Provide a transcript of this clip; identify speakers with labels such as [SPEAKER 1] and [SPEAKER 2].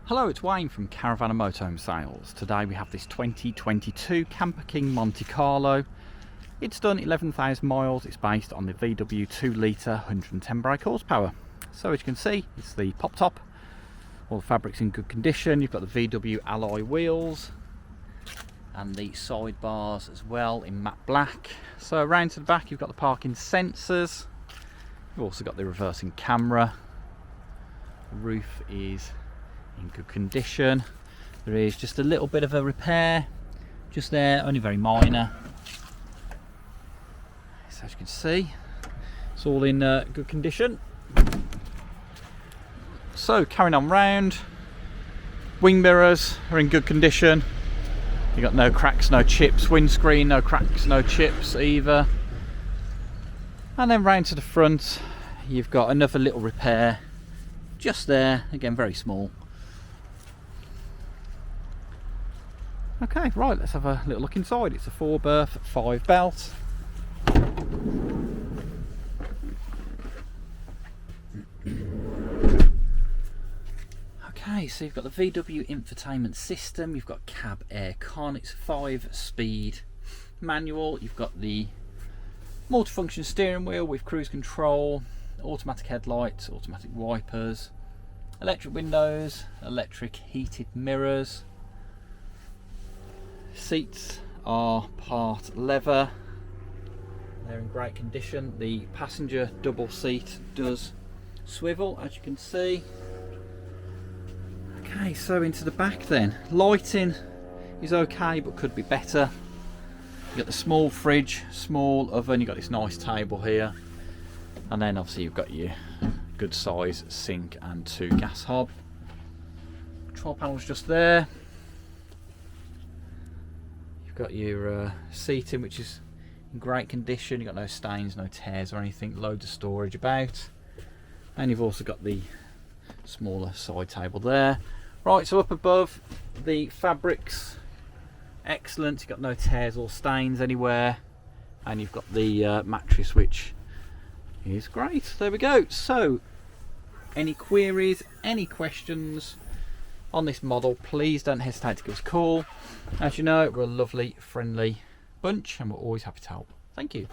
[SPEAKER 1] Hello, it's Wayne from Caravan and Motorhome Sales. Today we have this 2022 Camperking Monte Carlo. It's done 11,000 miles. It's based on the VW 2 litre 110 brake horsepower. So as you can see, it's the pop top. All the fabric's in good condition. You've got the VW alloy wheels and the sidebars as well in matte black. So around to the back you've got the parking sensors. You've also got the reversing camera. The roof is in good condition. There is just a little bit of a repair just there, only very minor. So as you can see, it's all in good condition. So carrying on round, wing mirrors are in good condition. You've got no cracks, no chips. Windscreen, no cracks, no chips either. And then round to the front, you've got another little repair just there, again very small. Okay, right, let's have a little look inside. It's a 4-berth, 5-belt. Okay, so you've got the VW infotainment system, you've got cab air con, it's 5-speed manual, you've got the multifunction steering wheel with cruise control, automatic headlights, automatic wipers, electric windows, electric heated mirrors. Seats are part leather, they're in great condition. The passenger double seat does swivel, as you can see. Okay, so into the back then. Lighting is okay but could be better. You've got the small fridge, small oven, you've got this nice table here, and then obviously you've got your good size sink and 2 gas hob. Control panel's just there. You've got your seating, which is in great condition. You've got no stains, no tears or anything. Loads of storage about. And you've also got the smaller side table there. Right, so up above, the fabrics, excellent. You've got no tears or stains anywhere. And you've got the mattress, which is great. There we go. So, any queries, any questions on this model, please don't hesitate to give us a call. As you know, we're a lovely, friendly bunch and we're always happy to help. Thank you.